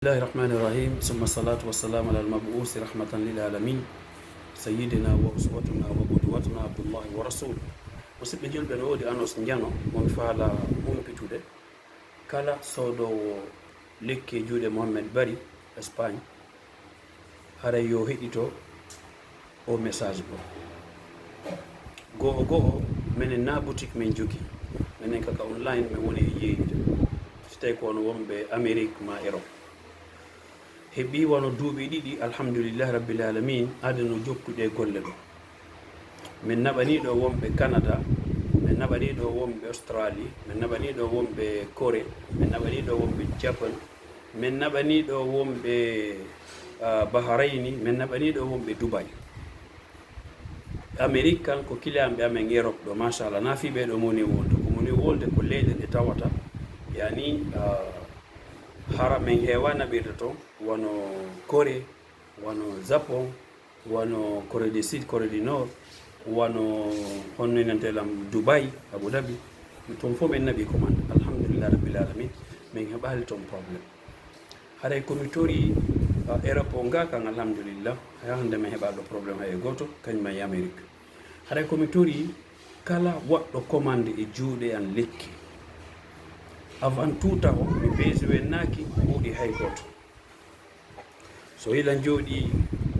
الله الرحمن الرحيم ثم الصلاة والسلام على المبعوث رحمة للعالمين سيدنا وأسوتنا وقدوتنا عبد الله ورسوله musidɓe julɓe no woodi anos njano mon faala humpitude kala soodowo lekki e juuɗe Mohamed Bari Espagne haray yo heɗito o message goo goo minen na boutique min jogi minen kaka online min woni e yeeyide so tawi ko ono wonɓe Amérique ma Europe heɓi wono duuɓi ɗiɗi alhamdulillahi rabbil alamin adano jokkude golle ɗo min naɓani ɗo wonɓe Canada min naɓani ɗo wonɓe Australie min naɓani ɗo wonɓe Corée min naɓani ɗo wonɓe Japan min naɓani ɗo wonɓe Bahraini min naɓani ɗo wonɓe Dubai Amérique kan ko kiliyanɓe amen Europe ɗo machallah na fiɓe ɗo moni wolde ko moni wolde ko leyɗe ɗe tawata yani hara min heewa naɓirde toon wono Corée wono Japon wono Corée du Sud Corée du Nord wono honno nantelam Dubai Abu Dhabi toon fof min naɓi commande alhamdulillah rabbil alamin min heɓali toon probléme haray komi tori Europe o nga kan alhamdulillah hande min heɓaɗo probléme hay goto kañum e Amérique haray komi tori kala waɗɗo commande e juuɗe an lekki avant tout taw mi besuwennaki ɓuuɗi hay goto so yilan jooɗi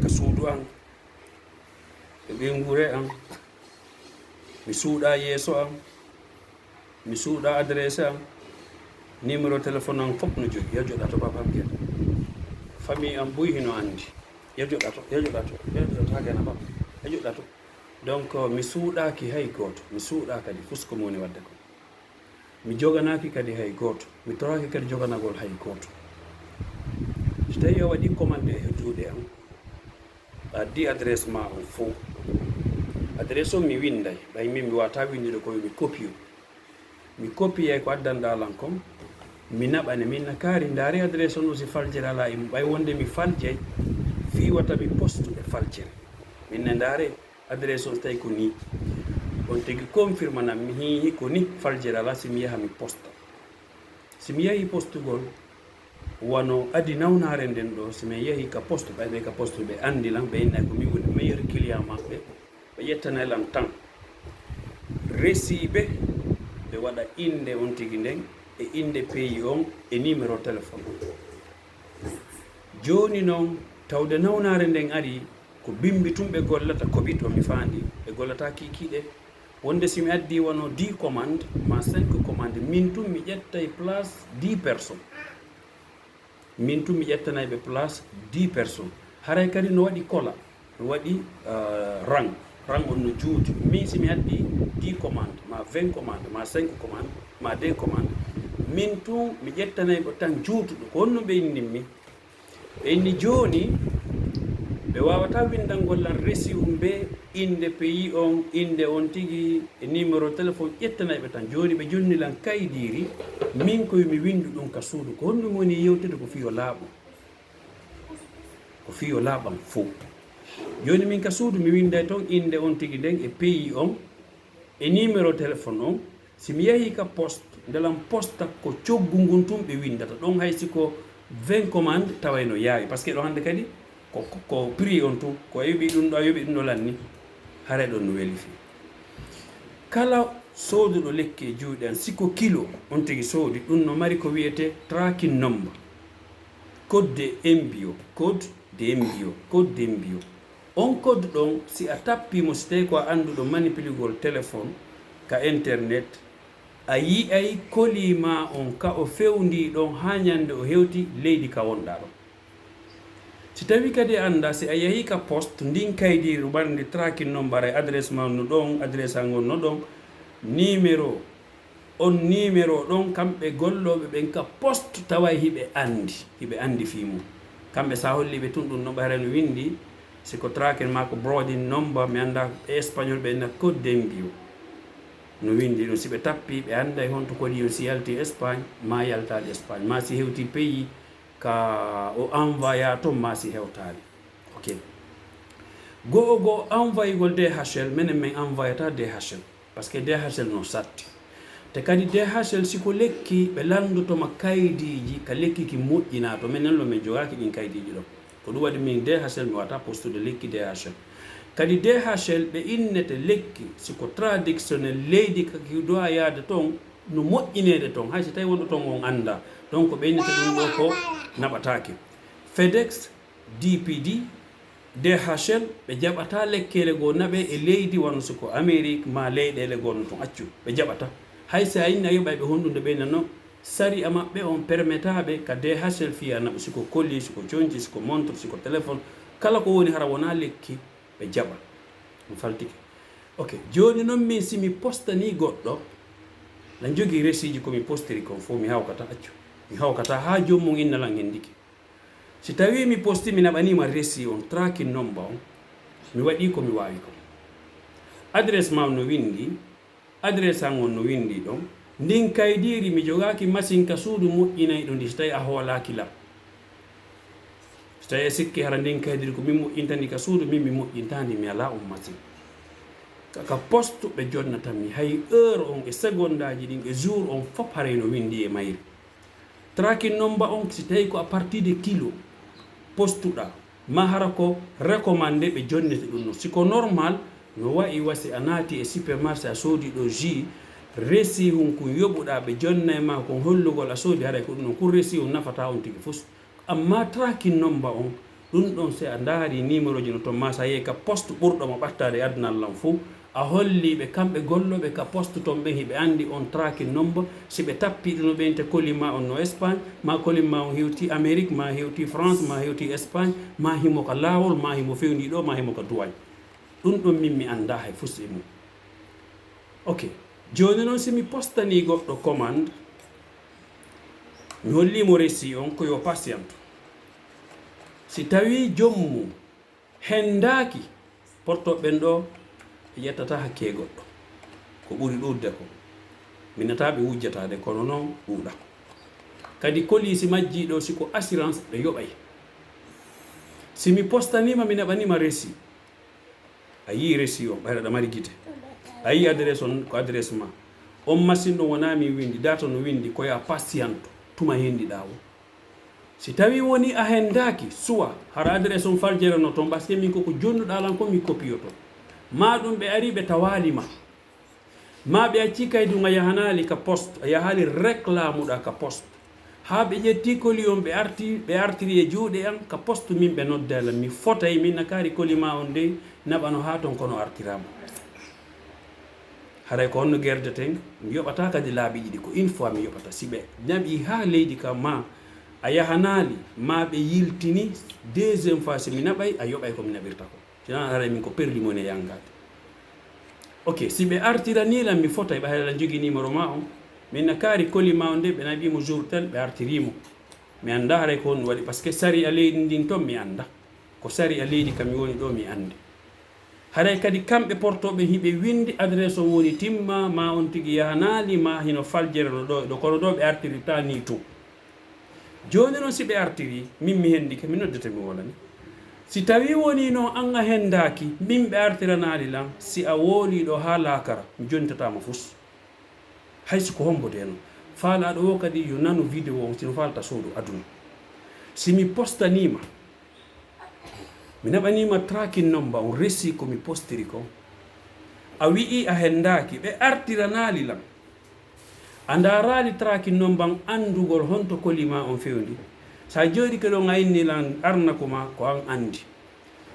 ka suudu an e ɓengure an mi suuɗa yeeso an mi suuɗa adresse an numéro téléphone an fof no jogui yajoɗa to babam gueɗa famille an boyi hino andi yajoɗa to hagana bam yajoɗa to donc mi suuɗaki hay goto mi suuɗa kadi fusko moni wadde ko mi joganaki kadi hay goto mi toraki kadi joganagol hay goto so tawi o waɗi commande e juuɗe am addi adresse ma on fo adresse o mi winday ɓay min mi wata windude koye mi copie ko addanɗalan kon mi naɓane min nakari ndaari adresse on aussi faljere ala e ɓay wonde mi faljay fiwata mi postude faljere minne ndaare adresse on so tawi ko ni on tigi confirme nam mi hihi ko ni faljere ala simi yaha mi posta simi yahi postugol wono adi nawnare nden ɗo somin yahi ka poste ɓayɓe ka poste ɓe andilan ɓe inna ko mi woni meilleur client maɓɓe ɓe ƴettanelam tan resiɓe ɓe waɗa inde on tigi nden e inde pays on e numéro téléphone joni noon tawde nawnare nden ari ko bimbi tum ɓe gollata koɓit o mi faandi ɓe gollata kikiɗe wonde simi addi wono 10 commande ma 5 commande min tum mi ƴettay place 10 personnes min tum mi ƴettanayɓe place 10 personnes haray kadi no waɗi kola no waɗi rang on no juuti min simi addi 10 commande ma 20 commande ma 5 commande ma 2 commande min tum mi ƴettanayɓe tan juutuɗo ko honno ɓe innimmi ɓe inni joni ɓe wawata windan gollan resi ɓe inde pays on inde on tigi e numéro téléphone ƴettanayɓe tan joni ɓe jonnilan kaydiri min koye mi windu ɗum ka suudu ko honɗum woni yewtude ko fiyo laaɓo ko fiyo laaɓam fo joni min ka suudu mi winday toon inde on tigi nden e pays on e numéro téléphone on simi yahi ka poste ndelam posta ko coggu ngun tum ɓe windata ɗon hay siko 20 commande tawayno yaawi par ce que ɗo hande kadi ko prix on tum ko yoɓi ɗum ɗo a yoɓi ɗum ɗo lanni haray ɗon no weeli fi kala sooduɗo lekki e juuɗe an siko kilo on tigi soodi ɗum no mari ko wiyete tracking number code de embio on code ɗon si a tappimo so tawi ko a annduɗo manipuligol téléphone ka internet a yiyay kolima on ka o fewndi ɗon ha ñande o hewti leydi ka wonɗa ɗon si tawi kadi anda si a yahi ka poste ndin kaydiri ɓarde tracking number e adresse ma no ɗon adresse an on no ɗon numéro ɗon kamɓe golloɓe ɓen ka poste tawa hiɓe andi fimum kamɓe sa holliɓe tun ɗum no ɓayre no windi siko tracking ma ko brodin number mi anda espagnol ɓe na code d'envio no windi ɗum si ɓe tappi ɓe anda honto kodi on si yalti Espagne ma yaltade Espagne ma si hewti pays ka o envoya toon ma si hewtade ok goo envoyegol DHL minen min envoyata DHL par ce que DHL no satti te kadi DHL siko lekki ɓe landotoma kaydiji ka lekki ki moƴƴina to minen lo min jogaki ɗin kaydiji ɗo ko ɗum waɗi min DHL mi wata postude lekki DHL kadi DHL ɓe innete lekki siko traditionnel leydi kaki dowa yaade toon no moƴƴinede toon hay so tawi wonɗo toon on anda donc ɓe innete ɗum ɗo ko naɓatake FedEx DPD DHL ɓe jaɓata lekkele goo naɓe e leydi wano siko Amérique ma leyɗele gonno toon accu ɓe jaɓata hay so a inni a yoɓay ɓe hondude ɓe nanno sari a maɓɓe on permetaɓe ka DHL fiya naɓa siko colli siko conci siko montre siko téléphone kala ko woni hara wona lekki ɓe jaɓa ɗum faltike ok joni noon min simi postani goɗɗo lan jogui resiji komi postiri kon fof mi hawkata accu mi hawkata ha jommum innalan hendiki si tawi mi posti mi naɓanima resi on tracking number on mi waɗi ko mi wawi ko adresse ma no windi adresse an on no windi ɗon ndin kaydiri mi jogaki machine ka suudu moƴƴinay ɗo ndi so tawi a hoolaki lam so tawi a sikki hara ndin kaydiri ko min moƴƴintandi ka suudu min mi moƴƴintandi mi ala on machine kaka poste ɓe jonnatanmi hay heure on e seconde aji ɗin e jour on fof haray no windi e mayri tracking number on si tawi ko à partir de kilo postuɗa ma hara ko recommandé ɓe jonnete ɗum no siko normal no wayi wasi a naati e supermarché a soodi ɗo jus resi hum ko yoɓuɗa ɓe jonna e ma kon hollugol a soodi haray ko ɗum noon ko resi on nafata on tigi fus amma tracking number on ɗum ɗon si a ndaari numéro ji no toon ma sa yehi ka poste ɓurɗomo ɓattade e adunallam fou a holliɓe kamɓe golloɓe ka poste toon ɓen hiɓe andi on tracking number si ɓe tappiɗo no ɓeynte colima on no Espagne ma colima on hewti Amérique ma hewti France ma hewti Espagne ma himo ka lawol ma himo fewndi ɗo ma himo ka duwañ ɗum ɗon min mi anda hay fus e mum ok joni noon simi postani goɗɗo commande mi hollimo resi on ko yo patiente si tawi jommum hendaki portoɓen ɗo yettata hakke goɗɗo ko ɓuri ɗudde ko minataɓe wujjatade kono noon ɗuuɗa kadi kolisi majjiɗo siko assurance ɓe yoɓay simi postanima mi naɓanima resi a yi resi o ɓayra ɗa mari guite a yi adresse on ko adresse ma on machine ɗo wona mi windi data no windi koya patiente tuma hendiɗa o si tawi woni a hendaki suwa hara adresse on faljerano toon par ce que min koko jonnuɗa lan ko mi copioto ma ɗum ɓe ari ɓe tawalima ma ɓe acci kaydu a yahanali ka poste a yahali réclamuɗa ka poste ha ɓe ƴetti koli on ɓe artiri e juuɗe an ka poste min ɓe noddela mi fotay min nakari koli ma on nde naɓano ha ton kono artirama haray ko honno gerdeten mi yoɓata kadi laaɓi ɗiɗi ko une fois mi yoɓata si ɓe naɓi ha leydi ka ma a yahanali ma ɓe yiltini deuxiéme fois si mi naɓay a yoɓay komi naɓirta ko sinan haray min ko perdi mon e yangade ok si ɓe artiranilan mi fotay ɓe hayla jogui numéro ma on min nakari koli ma on nde ɓe naɓimo jour tel ɓe artirimo mi anda haray ko honno waɗi par ce que sari a leydi ndin toon mi anda ko sari a leydi kam mi woni ɗo mi andi haray kadi kamɓe portoɓe hiɓe windi adresse on woni timma ma on tigui yahanali ma hino faljere no ɗo kono ɗo ɓe artirita ni tout joni noon si ɓe artiri min mi hendike mi noddete mi wolani si tawi woni no an a hendaki min ɓe artiranali lan si a wooliɗo ha lakara mi jontatama fus haysi ko hombode no faalaɗo o kadi yo nanu vidéo on sino falta soodu aduna simi postanima mi naɓanima tracking number on resi komi postiri ko a wi'i a hendaki ɓe artiranali lan a darali tracking number on andugol honto kolima on fewndi sa jooɗi ke ɗon a innilan arna koma ko an andi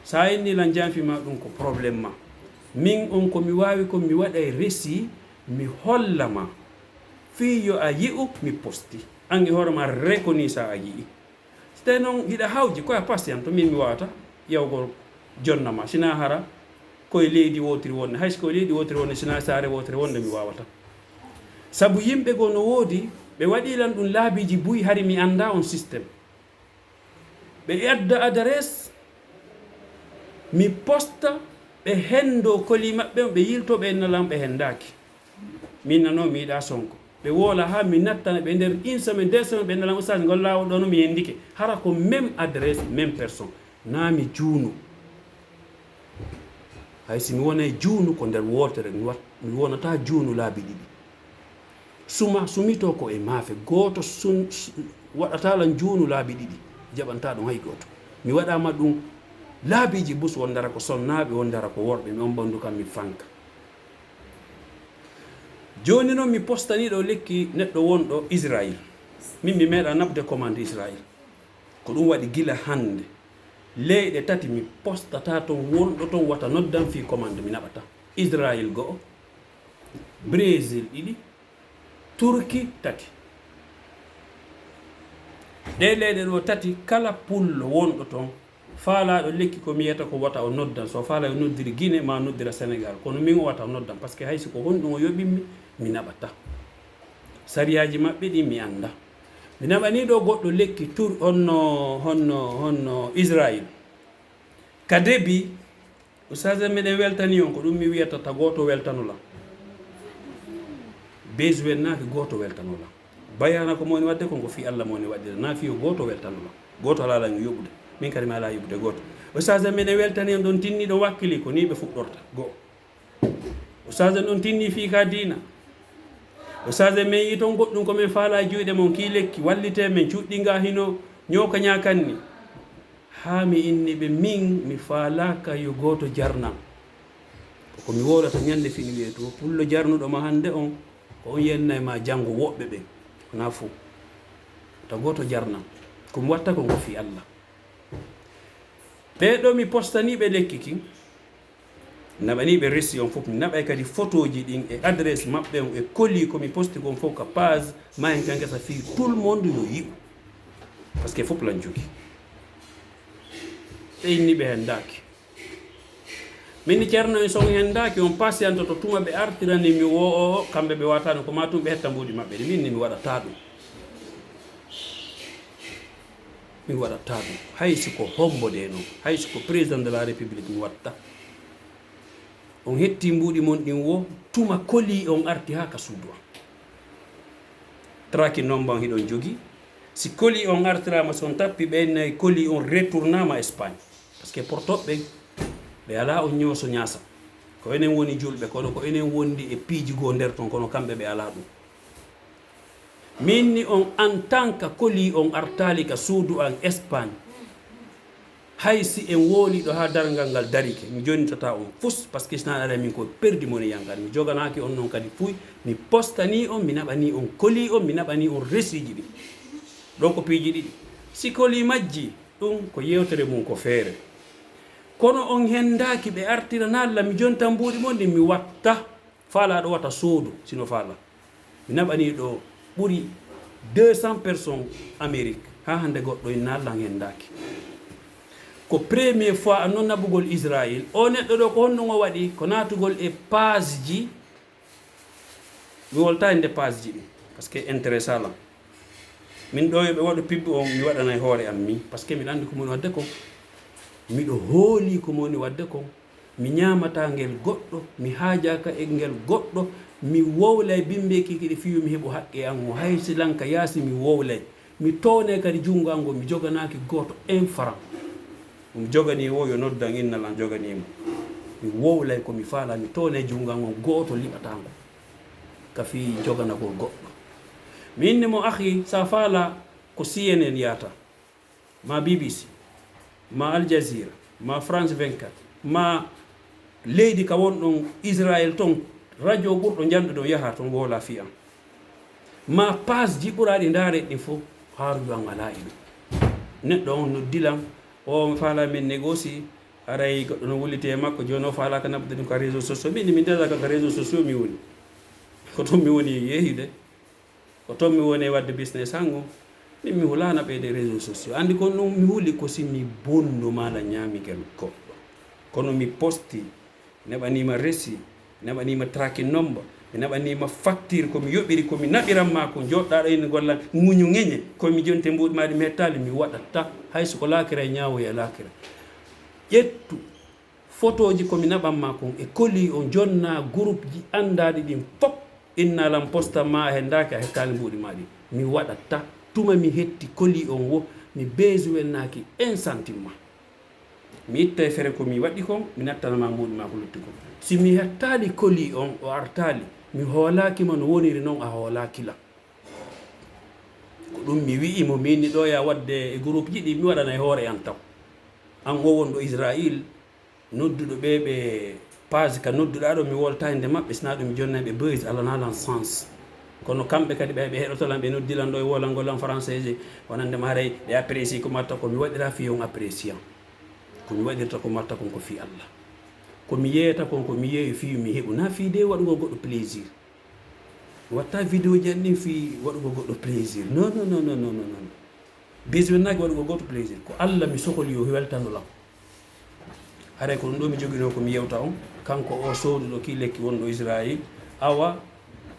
sa innilan janfima ɗum ko probléme ma min on komi wawi ko mi waɗay resi mi hollama fiyo a yi'u mi posti ange hoorema reconi sa a yii so tawi noon hiɗa hawji koye patient to min mi wawata yawgol jonnama sina hara koye leydi wotiri wonde hayso koye leydi wotiri wonde sina saare wotiri wonde mi wawata sabu yimɓe go no woodi ɓe waɗilan ɗum laabiji buyi hari mi anda on systéme ɓe adda adresse mi posta ɓe hendo koli maɓɓe ɓe yiltoɓe ennalam ɓe hendaki min nano mi yiɗa sonko ɓe woola ha mi nattana ɓe nder une semaine 2 semaines ɓe ennalam ustade ngol lawol ɗo no mi hendike hara ko même adresse même personne nami juunu hay si mi wonay juunu ko nder wotere mi wonata juunu laabi ɗiɗi sumito ko e maafe gooto waɗata lan juunu laabi ɗiɗi jaɓanta ɗum hay gooto mi waɗama ɗum laabiji bus won dara ko sonnaaɓe won dara ko worɓe mi on bandu kam mi fanka joni noon mi postaniɗo lekki neɗɗo wonɗo Israël min mi meeɗa nabde commande Israël ko ɗum waɗi gila hande leyɗe tati mi postata ton wonɗo ton wata noddan fi commande mi naɓata Israël go'o Brésil ɗiɗi Turki tati ɗe leyɗe ɗo tati kala pullo wonɗo ton faalaɗo lekki ko mi yiyata ko wata o noddan so faala o noddiri Guinée ma noddira Sénégal kono min o wata o noddan par ce que haysi ko honɗum o yoɓinmi mi naɓata sariyaji maɓɓe ɗi mi anda mi naɓani ɗo goɗɗo lekki honno Israël kadebi usaga meɗen weltani on ko ɗum mi wiyata ta goto weltanola besoin naaki goto weltanola bayana ko moni wadde ko fi Allah moni waddira na fi goto weltanola goto ala ngi yoɓude min kadi mi ala yoɓude goto usaga meɗen weltani on ɗon tinni ɗo wakkili ko ni ɓe fuɗɗorta goo usaga ɗon tinni fi ka dina usaga men yi toon goɗɗum komin faala juyɗe mon ki lekki wallite men cuɗɗinga hino ñoka ñakanni ha mi inni ɓe min mi faalaka yo goto jarnam ko mi wolata ñande fini wiye to pullo jarnuɗo ma hande on ko on yenna ma janggo woɓɓe ɓe wona fo ta goto jarnam komi watta ko ngo fi Allah ɓeɗo mi postaniɓe lekki kin naɓaniɓe resi on fof mi naɓay kadi photo ji ɗin e adresse maɓɓe on e colis komi posti kon fof ka page ma hen kan gesa fi tout le monde yo yiɓu par ce que fof lan jogui ɓe inni ɓe hen daki min ceerno en son hen daki on patiente to tuma ɓe artirani mi wo kamɓe ɓe watano ko ma tum ɓe hetta mbuɗi maɓɓe ɗe min ni mi waɗata ɗum mi waɗata ɗum haysi ko hombode noon haysi ko président de la république mi watta on hetti mbuɗi mon ɗin wo tuma colis on arti ha ka suudu on traki nomban hiɗon jogui si colis on artirama son tappi ɓennayi colis on retournama Espagne par ce que portoɓe ɓe ala on ñooso ñaasa ko enen woni julɓe kono ko enen wondi e piiji goo nder ton kono kamɓe ɓe ala ɗum min ni on en tant que colis on artali ka suudu an Espagne hay si en wooliɗo ha dargal ngal darike mi jonitata on fus par ce que sina aɗa min ko perdi moni yangal mi joganaki on noon kadi fuy mi postani on mi naɓani on colis on mi naɓani on resiji ɗi ɗon ko piiji ɗiɗi si colis majji ɗum ko yewtere mum ko feere kono on hendaki ɓe artirana Allah mi jonta mbuɗi mon ɗi mi watta faalaɗo wata soodu sino faala mi naɓani ɗo ɓuuri 200 personnes Amérique ha hande goɗɗo inna Allah hendaki ko première fois a noon naɓugol Israël o neɗɗo ɗo ko honɗum o waɗi ko natugol e page ji mi wolta e nde page ji ɗi par ce que intéressant lam min ɗo yoɓe waɗo pibbi on mi waɗanay hoore am mi par ce que miɗa andi ko moni wadde kon miɗo hooli ko moni wadde kon mi ñamata ngel goɗɗo mi haajaka e ngel goɗɗo mi wowlay bimbeki kiɗi fiyu mi heɓo haqqe an o hay silanka yaasi mi wowlay mi towne kadi jungo ango mi joganaki goto 1 franc mi jogani wo yo noddan innalan joganimo mi wowlay ko mi faala mi towne jungo ango goto liɓatango ka fi joganagol goɗɗo mi inni mo ahi sa faala ko CNN yata ma BBC ma Al Jazeera ma France 24 ma leydi ka wonɗon Israël ton radio ɓurɗo janɗuɗo yaha ton wola fi am ma page ji ɓuraɗi ndaare ɗin fof haaruju an ala e ɗum neɗɗo on no dilan o faala min négocie aray goɗɗo no wullite e makko joni o faala ka naɓde ɗum ka réseau sociaux min min desa ka réseau sociaux mi woni ko toon mi woni yeeyude ko toon mi woni wadde business hango min mi hulana ɓeyde réseau sociaux andi kon ɗum mi huuli ko si mi bonno maɗa ñamiguel goɗɗo kono mi posti neɓanima resi neɓanima tracking number mi naɓanima facture komi yoɓiri komi naɓiranma ko joɗɗaɗo ene golla muñu ŋeñe komi jonte mbuɗi maɗi mi hettali mi waɗatta hayso ko laakira e ñawoy e laakira ƴettu photo ji komi naɓanma kon e colis on jonna groupe ji andaɗi ɗin fop innalam posta ma he ndaki a hettali mbuɗi maɗi mi waɗatta tuma mi hetti colis on wo mi besuwennaki 1 centime mi itta fere ko mi waɗi kon mi nattanama mbuɗi ma ko lutti kon si mi hettali colis on o artali mi hoolakima no woniri noon a hoolakila ko ɗum mi wi'imo minni ɗo ya wadde e groupe ji ɗi mi waɗana e hoore an taw an o wonɗo Israël nodduɗo ɓe ɓe page ka nodduɗa ɗo mi woltani nde maɓɓe sina ɗum mi jonnaɓe beuse alanalan sens kono kamɓe kadi ɓe heɗotolan ɓe noddilan ɗo e wolangol français wonande ma haray ɓe apprécie ko matta ko mi waɗira fiyon appréciant komi waɗirta ko matta kon ko fi Allah komi yeyata kon ko mi yeeyi fiyu mi heɓu na fi de waɗugo goɗɗo plaisir watta vidéo ji anɗin fi waɗugo goɗɗo plaisir non non non non non non biswennaki waɗugo goɗɗo plaisir ko Allah mi sohli yo weltanolam haray ko ɗum ɗo mi joguino komi yewta on kanko o sowduɗo ki lekki wonɗo Israël awa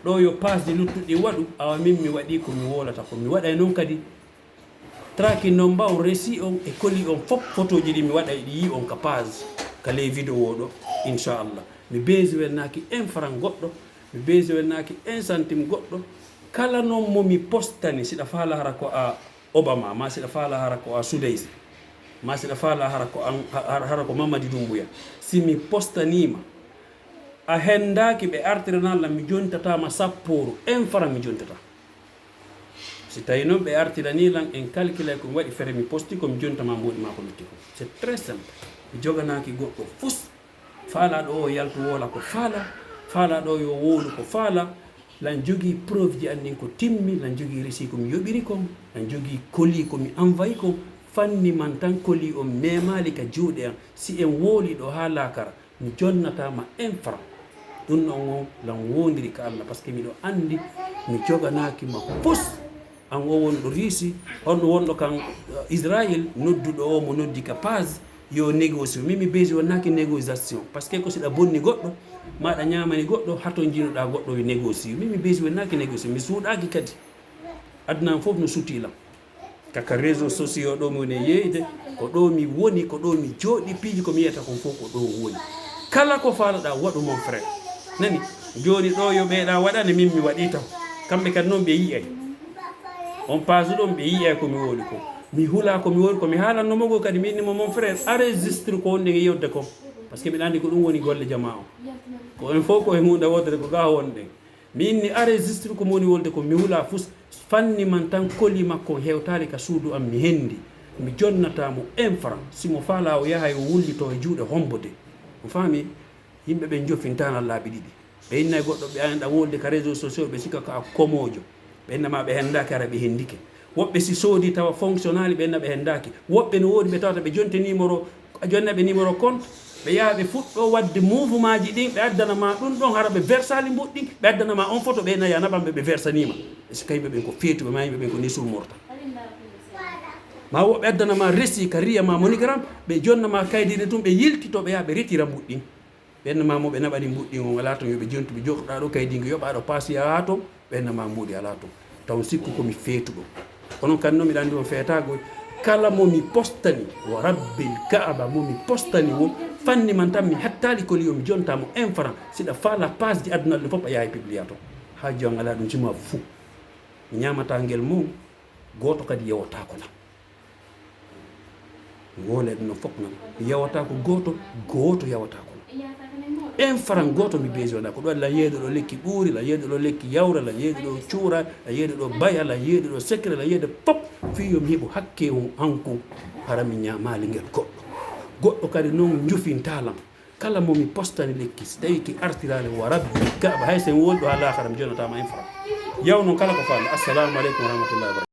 ɗo yo pasde luttuɗi waɗu awa min mi waɗi komi wolata ko mi waɗay noon kadi traki noon mba on resi on e koli on fof photo ji ɗi mi waɗay ɗi yi on ka page ka ley vidéo ɗo inchallah mi beesi wennaki 1 franc goɗɗo mi beesi wennaki 1 centime goɗɗo kala noon momi postani siɗa faala hara ko a Obama ma siɗa faala hara ko a Soudais ma siɗa faala hara ko Mamadi Doumbouya si mi postanima a hendaki ɓe artiranalla mi jontatama sapporu 1 franc mi jontata si tawi noon ɓe artiranilan en calculé komi waɗi fere mi posti komi jontama mboɗi ma ko lutti ko c'est très simple mi joganaki goɗɗo fus faala ɗo o yaltu wola ko faala ɗo yo wolu ko faala lan jogui preuve ji andin ko timmi lan jogui récit komi yoɓiri kon lan jogui colis komi envoyi kon fanni man tan colis o memali ka juuɗe an si en wooli ɗo ha lakara mi jonnatama 1 franc ɗum ɗon o lan wondiri ka Allah par ce que miɗo andi mi joganakima pus an o wonɗo Russie on wonɗo kan Israël nodduɗo o mo noddi ka page yo négocie min mi beesi wonnaki négociation par ce que ko siɗa bonni goɗɗo maɗa ñamani goɗɗo hato jinoɗa goɗɗo yo négocie min mi beesi wonnaki négocié mi suuɗaki kadi aduna fof no sutilam kaka réseau sociaux ɗo mi woni yeyde ko ɗo mi woni ko ɗo mi jooɗi piiji komi yiyata kon fof ko ɗo woni kala ko faalaɗa waɗu mon frère nani joni ɗo yo ɓeeɗa waɗane min mi waɗi taw kamɓe kadi noon ɓe yiyay on page ɗon ɓe yiyay komi woodi ko mi hula komi woni komi haalannomogo kadi mi innimo mon frère enregistre ko wonde e yewde ko par ce que mbiɗa andi ko ɗum woni golle jama o ko en fof koye hunde wodere ko ga wonɗen mi inni enregistre komi woni wolde ko mi hula fus fanni man tan koli makko hewtali ka suudu am mi hendi mi jonnatamo 1 franc simo faala o yaha o wullito e juuɗe hombode mo faami yimɓe ɓe joffintana laaɓi ɗiɗi ɓe innayi goɗɗo ɓe anɗa wolde ka réseau sociaux ɓe sikka ko a komojo ɓe innama ɓe hendaki ara ɓe hendike woɓɓe si soodi tawa fonctionnali ɓe inna ɓe hendaki woɓɓe no woodi ɓe tawata ɓe jonte numéro jonnaɓe numéro compte ɓe yaha ɓe fuɗɗo wadde mouvement ji ɗin ɓe addanama ɗum ɗon hara ɓe versali mbuɗɗi ɓe addanama on photo ɓe inna ya naɓanɓe ɓe versanima e so kayimɓe ɓen ko feetuɓe ma yimɓe ɓen ko ni sulmorta ma woɓɓe addanama récit ka riyama monogramme ɓe jonnama kaydiɗe tum ɓe yiltito ɓe yaha ɓe retira mbuɗɗin ɓennama mo ɓe naɓani mbuɗɗin on ala toon yoɓe jontu ɓe joɗɗoɗa ɗo kaydigo yoɓaɗo paasi ala toon ɓennama mbuuɗi ala toon taw sikku komi feetuɗo onon kadi noon mbiɗa andi on feetago kala momi postani wo rabbil kaaba momi postani wo fanni man tan mi hettali koli o mi jontamo 1 franc siɗa faala page ji addunal ɗe fof a yaha publia toon ha jon ala ɗum cima fou mi ñamata guel mum goto kadi yewotako lam mi wole ɗum no fof noon mi yewata ko goto yewatako lam 1 franc goto mi beesi waɗa ko ɗo la yeeɗo ɗo lekki ɓuuri la yeeɗo ɗo lekki yawra la yeeɗo ɗo cuura la yeeɗo ɗo baya la yeeɗo ɗo secret la yeeɗo pop fi yomi heeɓo hakke hanko hara mi ñamali ngel goɗɗo kadi noon jufintalam kala momi postani lekki so tawi ki artirani wa rabbi kaaba hay sen wolɗo ha lahara mi jonatama 1 franc yaw noon kala ko faami assalamu aleykum wa rahmatullahi wa barakatuh